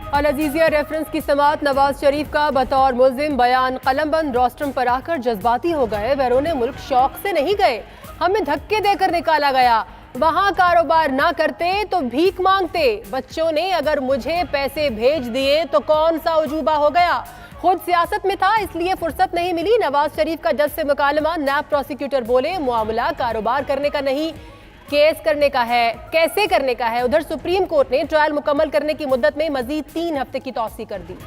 अल Azizia reference की समाअत नवाज शरीफ का बतौर मुल्जिम बयान कलमबंद रोस्टरम पर आकर जज्बाती हो गए। बैरूने मुल्क शौक से नहीं गए, हमें धक्के देकर निकाला गया। वहाँ कारोबार ना करते तो भीख मांगते। बच्चों ने अगर मुझे पैसे भेज दिए तो कौन सा उजूबा हो गया। खुद सियासत में था इसलिए फुर्सत नहीं मिली। नवाज शरीफ का जज से मुकालमा, नैब प्रोसिक्यूटर बोले मामला कारोबार करने का नहीं, केस करने का है, कैसे करने का है। उधर सुप्रीम कोर्ट ने ट्रायल मुकम्मल करने की मुद्दत में मजीद 3 हफ्ते की तौसी कर दी।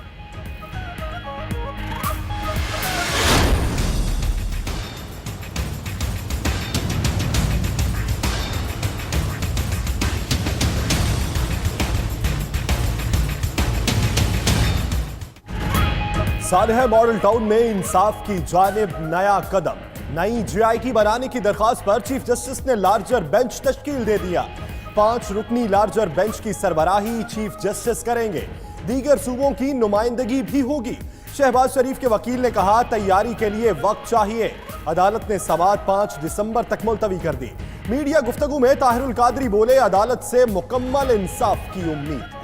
सालेह मॉडल टाउन में इंसाफ की जानिब नया कदम। नई जीआईटी बनाने की दरखास्त पर चीफ जस्टिस ने लार्जर बेंच तश्कील दे दिया। 5 रुकनी लार्जर बेंच की सरबराही चीफ जस्टिस करेंगे। दीगर सूबों की नुमाइंदगी भी होगी। शहबाज शरीफ के वकील ने कहा तैयारी के लिए वक्त चाहिए। अदालत ने समाअत 5 दिसंबर तक मुलतवी कर दी। मीडिया गुफ्तगू में ताहिरुल कादरी बोले अदालत से मुकम्मल इंसाफ की उम्मीद है।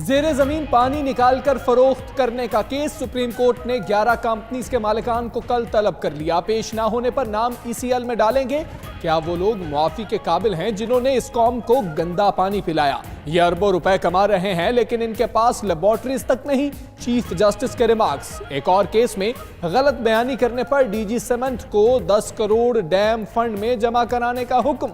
जेरे जमीन पानी निकालकर फरोख्त करने का केस सुप्रीम कोर्ट ने 11 कंपनीज के मालिकान को कल तलब कर लिया। पेश ना होने पर नाम ECL में डालेंगे। क्या वो लोग मुआफी के काबिल हैं जिन्होंने इस कौम को गंदा पानी पिलाया। ये अरबों रुपए कमा रहे हैं लेकिन इनके पास लेबोरेटरीज तक नहीं। चीफ जस्टिस के रिमार्क्स। एक और केस में गलत बयानी करने पर DG सीमेंट को 10 करोड़ डैम फंड में जमा कराने का हुक्म।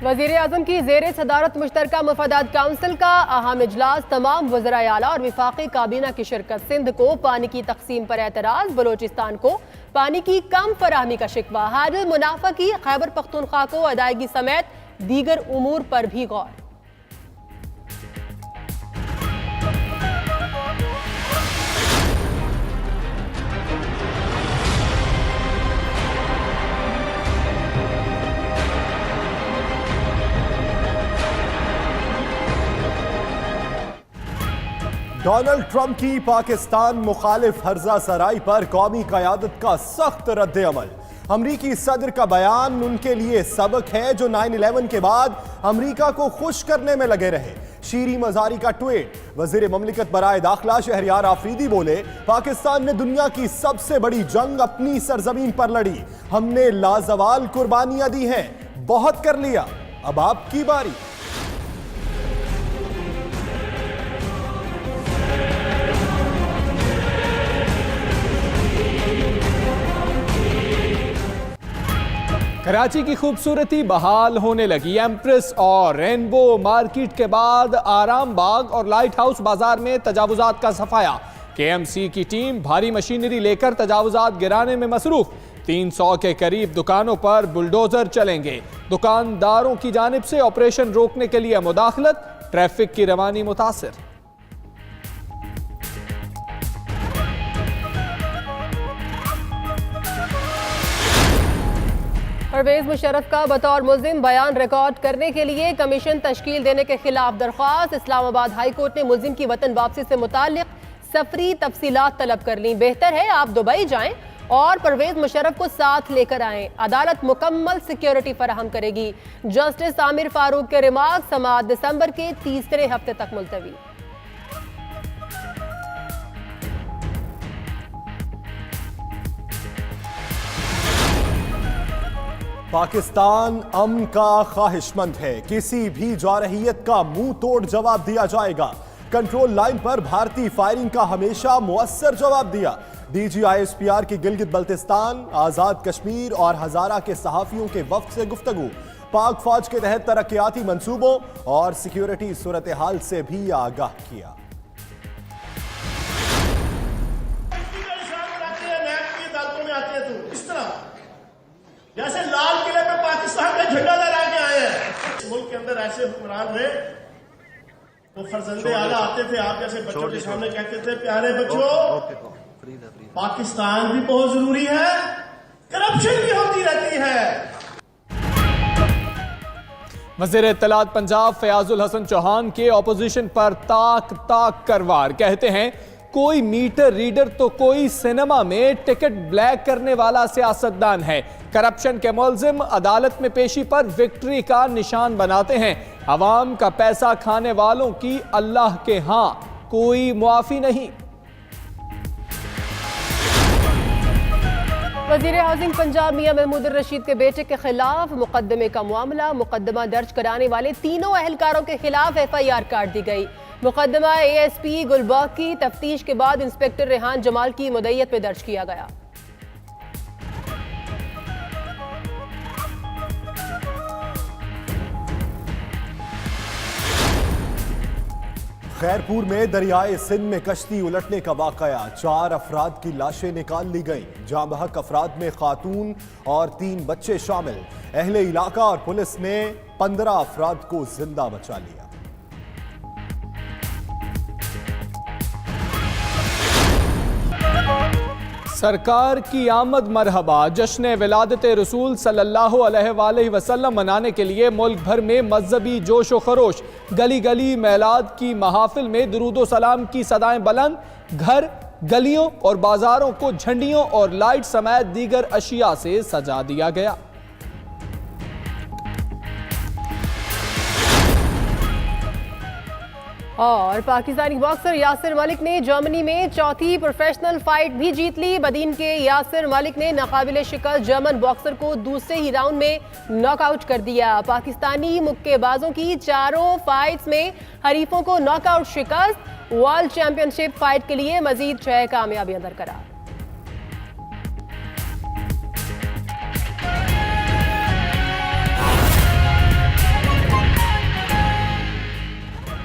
वजीर आजम की जेर सदारत मुश्तरका मुफादात काउंसिल का अहम इजलास। तमाम वज़राए आला और विफाकी काबीना की शिरकत। सिंध को पानी की तकसीम पर एतराज, बलोचिस्तान को पानी की कम फराहमी का शिकवा। हाजिर मुनाफा की खैबर पख्तूनख्वा को अदायगी समेत दीगर उमूर पर भी गौर। डोनाल्ड ट्रंप की पाकिस्तान मुखालिफ हर्जा सराई पर कौमी क़यादत का सख्त रद्द अमल। अमरीकी सदर का बयान उनके लिए सबक है जो 9/11 के बाद अमरीका को खुश करने में लगे रहे। शीरी मजारी का ट्वीट। वजीर ममलिकत बराए दाखिला शहरियार आफरीदी बोले पाकिस्तान ने दुनिया की सबसे बड़ी जंग अपनी सरजमीन पर लड़ी। हमने लाजवाल कुर्बानियां दी हैं, बहुत कर लिया, अब आपकी बारी। कराची की खूबसूरती बहाल होने लगी। एम्प्रेस और रेनबो मार्केट के बाद आराम बाग और लाइट हाउस बाजार में तजावुजात का सफाया। KMC की टीम भारी मशीनरी लेकर तजावुजात गिराने में मसरूफ। 300 के करीब दुकानों पर बुलडोजर चलेंगे। दुकानदारों की जानिब से ऑपरेशन रोकने के लिए मुदाखलत, ट्रैफिक की रवानी मुतासिर। परवेज मुशर्रफ का बतौर मुल्जिम बयान रिकॉर्ड करने के लिए कमीशन तश्कील देने के खिलाफ दरख्वास्त। इस्लामाबाद हाई कोर्ट ने मुल्जिम की वतन वापसी से मुताल्लिक सफरी तफसीलात तलब कर ली। बेहतर है आप दुबई जाएं और परवेज मुशर्रफ को साथ लेकर आएं। अदालत मुकम्मल सिक्योरिटी फराहम करेगी। जस्टिस आमिर फारूक के रिमार्क। समाअत दिसंबर के तीसरे हफ्ते तक मुलतवी। पाकिस्तान अमन का ख्वाहिशमंद है। किसी भी जारहियत का मुंह तोड़ जवाब दिया जाएगा। कंट्रोल लाइन पर भारतीय फायरिंग का हमेशा मुअस्सर जवाब दिया। DG ISPR की गिलगित बल्तिस्तान, आजाद कश्मीर और हजारा के सहाफियों के वफ्द से गुफ्तगू। पाक फौज के तहत तरक्याती मंसूबों और सिक्योरिटी सूरत हाल से भी आगाह किया। जैसे लाल किले पे पाकिस्तान का झंडा लहरा के आए हैं। इस मुल्क के अंदर ऐसे हुक्मरान रहे तो फरजंदे आला आते थे, आप जैसे बच्चों के सामने कहते थे प्यारे बच्चों पाकिस्तान भी बहुत जरूरी है, करप्शन भी होती रहती है। वज़ीर इत्तलात पंजाब फयाजुल हसन चौहान के ऑपोजिशन पर ताक ताक कर वार। कहते हैं कोई मीटर रीडर तो कोई सिनेमा में टिकट ब्लैक करने वाला सियासतदान है। करप्शन के मुलजिम अदालत में पेशी पर विक्ट्री का निशान बनाते हैं। अवाम का पैसा खाने वालों की अल्लाह के हां कोई मुआफी नहीं। वजीर हाउसिंग पंजाब मियां महमूद रशीद के बेटे के खिलाफ मुकदमे का मामला। मुकदमा दर्ज कराने वाले तीनों अहलकारों के खिलाफ FIR काट दी गई। मुकदमा ASP गुलबर्ग की तफ्तीश के बाद इंस्पेक्टर रेहान जमाल की मुद्दईयत में दर्ज किया गया। खैरपुर में दरियाए सिंध में कश्ती उलटने का वाकया, 4 अफराद की लाशें निकाल ली गईं। जाँ बहक अफराद में खातून और 3 बच्चे शामिल। अहले इलाका और पुलिस ने 15 अफराद को जिंदा बचा लिया। सरकार की आमद मरहबा। जश्न विलादत रसूल सल्लल्लाहु अलैहि वसल्लम मनाने के लिए मुल्क भर में मजहबी जोश व खरोश। गली गली मेलाद की महाफिल में दुरूद व सलाम की सदाएं बुलंद। घर, गलियों और बाजारों को झंडियों और लाइट समेत दीगर अशिया से सजा दिया गया। और पाकिस्तानी बॉक्सर यासिर मलिक ने जर्मनी में चौथी प्रोफेशनल फाइट भी जीत ली। बदीन के यासिर मलिक ने नाकाबिले शिकस्त जर्मन बॉक्सर को दूसरे ही राउंड में नॉकआउट कर दिया। पाकिस्तानी मुक्केबाजों की चारों फाइट्स में हरीफों को नॉकआउट शिकस्त। वर्ल्ड चैंपियनशिप फाइट के लिए मजीद 6 कामयाबियां दरकरार।